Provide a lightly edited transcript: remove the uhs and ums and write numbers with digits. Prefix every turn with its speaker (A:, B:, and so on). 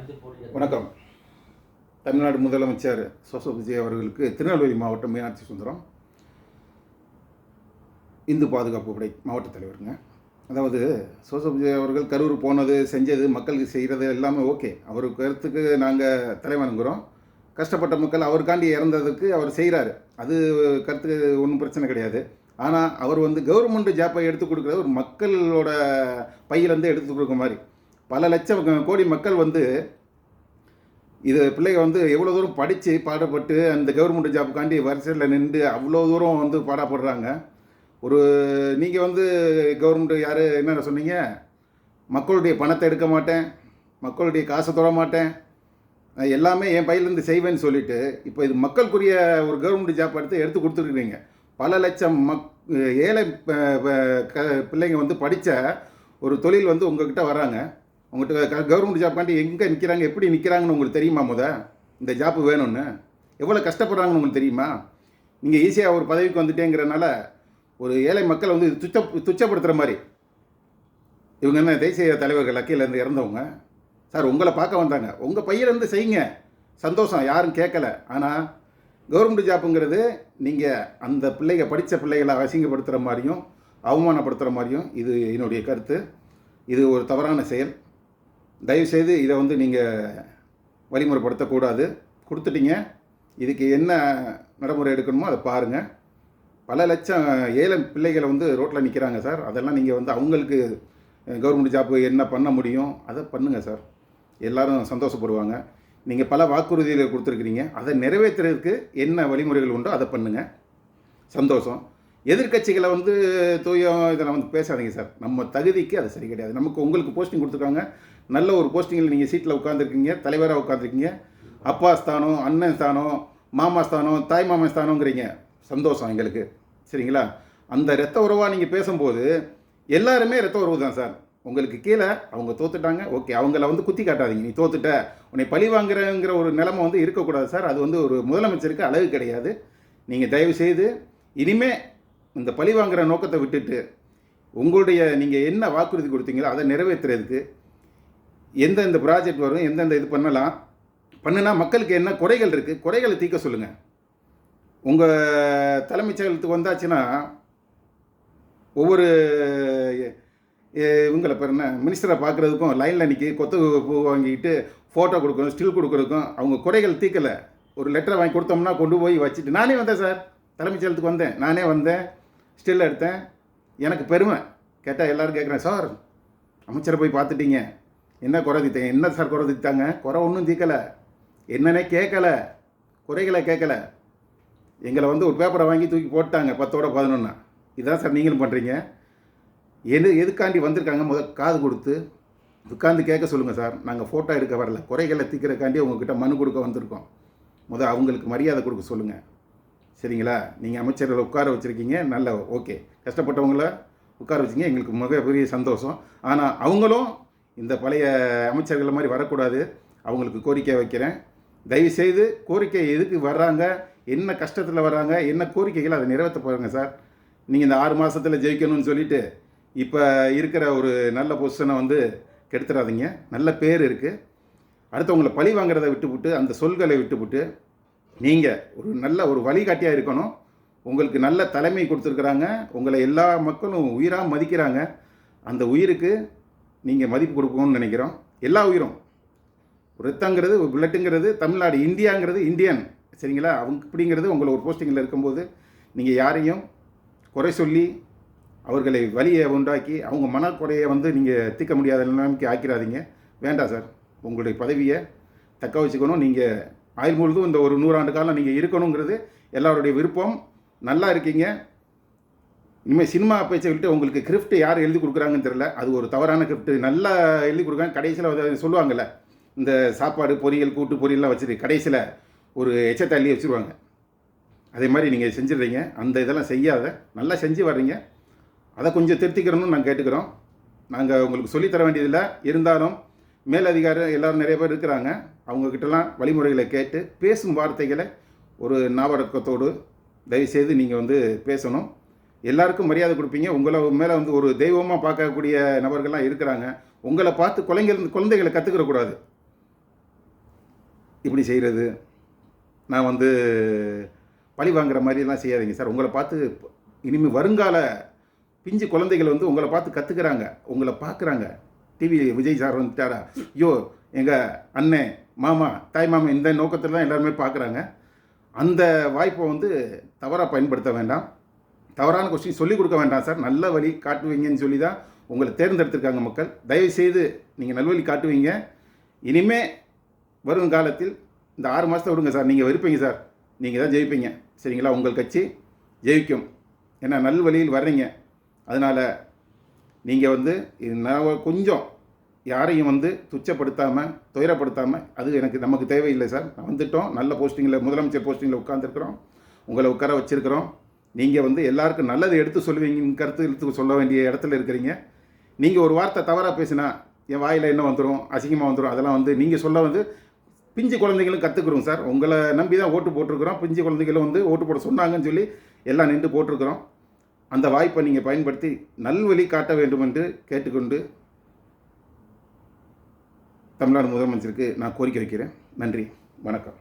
A: வணக்கம். தமிழ்நாடு முதலமைச்சர் விஜய் அவர்களுக்கு திருநெல்வேலி மாவட்டம் மீனாட்சி சுந்தரம் இந்து பாதுகாப்பு படை மாவட்ட தலைவருங்க. அதாவது விஜய் அவர்கள் கரூர் போனது செஞ்சது மக்களுக்கு செய்கிறது எல்லாமே ஓகே. அவர் கருத்துக்கு நாங்கள் தலைவணங்குகிறோம். கஷ்டப்பட்ட மக்கள் அவருக்காண்டி இறந்ததுக்கு அவர் செய்கிறாரு, அது கருத்துக்கு ஒன்றும் பிரச்சனை கிடையாது. ஆனால் அவர் கவர்மெண்ட் ஜாப்பை எடுத்து கொடுக்குறது ஒரு மக்களோட பையிலேருந்து எடுத்து கொடுக்குற மாதிரி பல லட்சம் கோடி மக்கள் இது பிள்ளைங்க எவ்வளோ தூரம் படித்து பாடப்பட்டு அந்த கவர்மெண்ட் ஜாப்புக்காண்டி வரிசையில் நின்று அவ்வளோ தூரம் பாடப்படுறாங்க. நீங்கள் கவர்மெண்ட் யார் என்னென்ன சொன்னீங்க, மக்களுடைய பணத்தை எடுக்க மாட்டேன், மக்களுடைய காசை தொட மாட்டேன், எல்லாமே என் பையிலேருந்து செய்வேன்னு சொல்லிவிட்டு இப்போ இது மக்களுக்குரிய ஒரு கவர்மெண்ட் ஜாப் எடுத்து கொடுத்துருக்குறீங்க. பல லட்சம் ஏழை பிள்ளைங்க படித்த ஒரு தொழில் உங்கள்கிட்ட வராங்க. உங்கள்கிட்ட கவர்மெண்ட் ஜாப்காண்டி எங்கே நிற்கிறாங்க, எப்படி நிற்கிறாங்கன்னு உங்களுக்கு தெரியுமா? இந்த ஜாப்பு வேணும்னு எவ்வளோ கஷ்டப்படுறாங்கன்னு உங்களுக்கு தெரியுமா? நீங்கள் ஈஸியாக ஒரு பதவிக்கு வந்துட்டேங்கிறனால ஒரு ஏழை மக்கள் துச்சப்படுத்துகிற மாதிரி. இவங்க என்ன தேசிய தலைவர்கள் அக்கீலேருந்து இறந்தவங்க சார், உங்களை பார்க்க வந்தாங்க. உங்கள் பையிலேருந்து செய்யுங்க, சந்தோஷம், யாரும் கேட்கல. ஆனால் கவர்மெண்ட் ஜாப்புங்கிறது நீங்கள் அந்த பிள்ளைங்க படித்த பிள்ளைகளை அசிங்கப்படுத்துகிற மாதிரியும் அவமானப்படுத்துகிற மாதிரியும் இது என்னுடைய கருத்து. இது ஒரு தவறான செயல். தயவுசெய்து இதை நீங்கள் வழிமுறைப்படுத்தக்கூடாது. கொடுத்துட்டீங்க, இதுக்கு என்ன நடைமுறை எடுக்கணுமோ அதை பாருங்கள். பல லட்சம் ஏழை பிள்ளைகளை ரோட்டில் நிற்கிறாங்க சார். அதெல்லாம் நீங்கள் அவங்களுக்கு கவர்மெண்ட் ஜாப்பு என்ன பண்ண முடியும் அதை பண்ணுங்கள் சார், எல்லோரும் சந்தோஷப்படுவாங்க. நீங்கள் பல வாக்குறுதிகளை கொடுத்துருக்குறீங்க, அதை நிறைவேற்றுறதுக்கு என்ன வழிமுறைகள் உண்டோ அதை பண்ணுங்கள், சந்தோஷம். எதிர்கட்சிகளை இதெல்லாம் பேசாதீங்க சார். நம்ம தகுதிக்கு அது சரி கிடையாது. உங்களுக்கு போஸ்டிங் கொடுத்துருக்காங்க, நல்ல ஒரு போஸ்டிங்கில் நீங்கள் சீட்டில் உட்காந்துருக்கீங்க, தலைவராக உட்காந்துருக்கீங்க. அப்பா ஸ்தானம், அண்ணன் ஸ்தானம், மாமா ஸ்தானம், தாய் மாமா ஸ்தானங்கிறீங்க, சந்தோஷம் எங்களுக்கு, சரிங்களா? அந்த இரத்த உறவாக நீங்கள் பேசும்போது எல்லாருமே இரத்த உறவு தான் சார். உங்களுக்கு கீழே அவங்க தோத்துட்டாங்க, ஓகே, அவங்கள குத்தி காட்டாதீங்க. நீ தோத்துட்ட, உன்னை பழி வாங்குறங்கிற ஒரு நிலைமை இருக்கக்கூடாது சார். அது ஒரு முதலமைச்சருக்கு அழகு கிடையாது. நீங்கள் தயவுசெய்து இனிமே இந்த பழி வாங்குகிற நோக்கத்தை விட்டுட்டு உங்களுடைய நீங்கள் என்ன வாக்குறுதி கொடுத்தீங்களோ அதை நிறைவேற்றுறதுக்கு எந்தெந்த ப்ராஜெக்ட் வரும், எந்தெந்த இது பண்ணுனா மக்களுக்கு என்ன குறைகள் இருக்குது, குறைகளை தீர்க்க சொல்லுங்கள். உங்கள் தலைமைச் செயலகத்துக்கு வந்தாச்சுன்னா ஒவ்வொரு இவங்களை பேர் என்ன மினிஸ்டரை பார்க்குறதுக்கும் லைனில் நிற்கி கொத்து பூ வாங்கிக்கிட்டு ஃபோட்டோ கொடுக்கணும், ஸ்டில் கொடுக்குறதுக்கும் அவங்க குறைகள் தீர்க்கலை. ஒரு லெட்டரை வாங்கி கொடுத்தோம்னா கொண்டு போய் வச்சுட்டு நானே வந்தேன் சார், தலைமைச் செயலகத்துக்கு வந்தேன், நானே வந்தேன், ஸ்டில் எடுத்தேன். எனக்கு பெருமை. கேட்டால் எல்லோரும் கேட்குறேன், சார் அமைச்சரை போய் பார்த்துட்டீங்க, என்ன குறை தீர்த்தேன்? என்ன சார் குறை தீர்த்தாங்க? குறை ஒன்றும் தீர்க்கலை, என்னன்னே கேட்கலை, குறைகளை கேட்கலை. எங்களை ஒரு பேப்பரை வாங்கி தூக்கி போட்டாங்க 10ஓட 11. இதுதான் சார் நீங்களும் பண்ணுறீங்க. எதுக்காண்டி வந்திருக்காங்க காது கொடுத்து உட்காந்து கேட்க சொல்லுங்கள் சார். நாங்கள் ஃபோட்டோ எடுக்க வரல, குறைகளை தீர்க்கிறக்காண்டி உங்கள்கிட்ட மனு கொடுக்க வந்திருக்கோம். அவங்களுக்கு மரியாதை கொடுக்க சொல்லுங்கள், சரிங்களா? நீங்கள் அமைச்சர்களை உட்கார வச்சுருக்கீங்க, நல்ல ஓகே. கஷ்டப்பட்டவங்கள உட்கார வச்சிங்க, எங்களுக்கு மிகப்பெரிய சந்தோஷம். ஆனால் அவங்களும் இந்த பழைய அமைச்சர்கள் மாதிரி வரக்கூடாது. அவங்களுக்கு கோரிக்கை வைக்கிறேன், தயவுசெய்து கோரிக்கை எதுக்கு வர்றாங்க, என்ன கஷ்டத்தில் வர்றாங்க, என்ன கோரிக்கைகள் அதை நிறைவேற்ற போகிறாங்க சார். நீங்கள் இந்த 6 மாதத்தில் ஜெயிக்கணும்னு சொல்லிவிட்டு இப்போ இருக்கிற ஒரு நல்ல பொசிஷனை கெடுத்துடாதீங்க. நல்ல பேர் இருக்குது. அடுத்தவங்களை பழி வாங்குறதை விட்டுவிட்டு, அந்த சொல்களை விட்டுவிட்டு நீங்கள் ஒரு நல்ல ஒரு வழிகாட்டியாக இருக்கணும். உங்களுக்கு நல்ல தலைமை கொடுத்துருக்குறாங்க, உங்களை எல்லா மக்களும் உயிராக மதிக்கிறாங்க. அந்த உயிருக்கு நீங்கள் மதிப்பு கொடுக்கணும்னு நினைக்கிறோம். எல்லா உயிரும், ரத்தங்கிறது பிளட்டுங்கிறது தமிழ்நாடு, இந்தியாங்கிறது இந்தியன், சரிங்களா? அவங்க இப்படிங்கிறது உங்களை ஒரு போஸ்டிங்கில் இருக்கும்போது நீங்கள் யாரையும் குறை சொல்லி அவர்களை வலியை உண்டாக்கி அவங்க மனக்குறையை நீங்கள் தீர்க்க முடியாத நிலைமைக்கு ஆக்கிறாதீங்க. வேண்டாம் சார். உங்களுடைய பதவியை தக்க வச்சுக்கணும். நீங்கள் ஆயுள் முழுதும் இந்த ஒரு 100 ஆண்டு காலம் நீங்கள் இருக்கணுங்கிறது எல்லாருடைய விருப்பம். நல்லா இருக்கீங்க. இனிமேல் சினிமா பேச்சை விட்டு உங்களுக்கு கிரிஃப்ட் யார் எழுதி கொடுக்குறாங்கன்னு தெரியல, அது ஒரு தவறான கிரிஃப்ட். நல்லா எழுதி கொடுக்குறாங்க. கடைசியில் சொல்லுவாங்கள்ல, இந்த சாப்பாடு பொரியல் கூட்டு பொரியல்லாம் வச்சுட்டு கடைசியில் ஒரு எச்சத்தை அள்ளி வச்சுருவாங்க. அதே மாதிரி நீங்கள் செஞ்சிடுறீங்க. அந்த இதெல்லாம் செய்யாத, நல்லா செஞ்சு வர்றீங்க. அதை கொஞ்சம் திருத்திக்கிறணும்னு நாங்கள் கேட்டுக்கிறோம். நாங்கள் உங்களுக்கு சொல்லித்தர வேண்டியதில்லை. இருந்தாலும் மேலதிகாரி எல்லோரும் நிறைய பேர் இருக்கிறாங்க. அவங்கக்கிட்டலாம் வழிமுறைகளை கேட்டு பேசும் வார்த்தைகளை ஒரு ஞாபகத்தோடு தயவுசெய்து நீங்கள் பேசணும். எல்லாருக்கும் மரியாதை கொடுப்பீங்க. உங்களை மேலே ஒரு தெய்வமாக பார்க்கக்கூடிய நபர்கள்லாம் இருக்கிறாங்க. உங்களை பார்த்து குழந்தைகளை கற்றுக்கிறக்கூடாது. இப்படி செய்கிறது, நான் வந்து பழி வாங்குற மாதிரிலாம் செய்யாதீங்க சார். உங்களை பார்த்து இனிமேல் வருங்கால பிஞ்சு குழந்தைகள் வந்து உங்களை பார்த்து கற்றுக்குறாங்க, உங்களை பார்க்குறாங்க. டிவி விஜய் சார் வந்துட்டாரா, ஐயோ எங்கள் அண்ணன் மாமா தாய் மாமா இந்த நோக்கத்தில் தான் எல்லாருமே பார்க்குறாங்க. அந்த வாய்ப்பை வந்து தவறாக பயன்படுத்த வேண்டாம். தவறான கொஸ்டின் சொல்லிக் கொடுக்க வேண்டாம் சார். நல்ல வழி காட்டுவீங்கன்னு சொல்லி தான் உங்களை தேர்ந்தெடுத்திருக்காங்க மக்கள். தயவுசெய்து நீங்கள் நல்வழி காட்டுவீங்க. இனிமே வரும் காலத்தில் இந்த 6 மாதத்தை விடுங்க சார். நீங்கள் இருப்பீங்க சார், நீங்கள் தான் ஜெயிப்பீங்க. சரிங்களா? உங்கள் கட்சி ஜெயிக்கும். ஏன்னா நல்வழியில் வர்றீங்க. அதனால் நீங்கள் வந்து கொஞ்சம் யாரையும் வந்து துச்சப்படுத்தாமல் துயரப்படுத்தாமல், அது நமக்கு தேவையில்லை சார். வந்துட்டோம், நல்ல போஸ்டிங்கில் முதலமைச்சர் போஸ்டிங்கில் உட்காந்துருக்குறோம், உங்களை உட்கார வச்சுருக்கிறோம். நீங்கள் வந்து எல்லாருக்கும் நல்லதை எடுத்து சொல்லுவீங்க, கருத்து எடுத்து சொல்ல வேண்டிய இடத்துல இருக்கிறீங்க. நீங்கள் ஒரு வார்த்தை தவறாக பேசினா என் வாயில் என்ன வந்துடும், அசிங்கமாக வந்துடும். அதெல்லாம் வந்து நீங்கள் சொல்ல வந்து பிஞ்சு குழந்தைகளும் கற்றுக்குறோம் சார். உங்களை நம்பி தான் ஓட்டு போட்டிருக்கிறோம். பிஞ்சு குழந்தைகளும் வந்து ஓட்டு போட சொன்னாங்கன்னு சொல்லி எல்லாம் நின்று போட்டிருக்கிறோம். அந்த வாய்ப்பை நீங்கள் பயன்படுத்தி நல்வழி காட்ட வேண்டும் என்று கேட்டுக்கொண்டு தமிழ்நாடு முதலமைச்சருக்கு நான் கோரிக்கை வைக்கிறேன். நன்றி, வணக்கம்.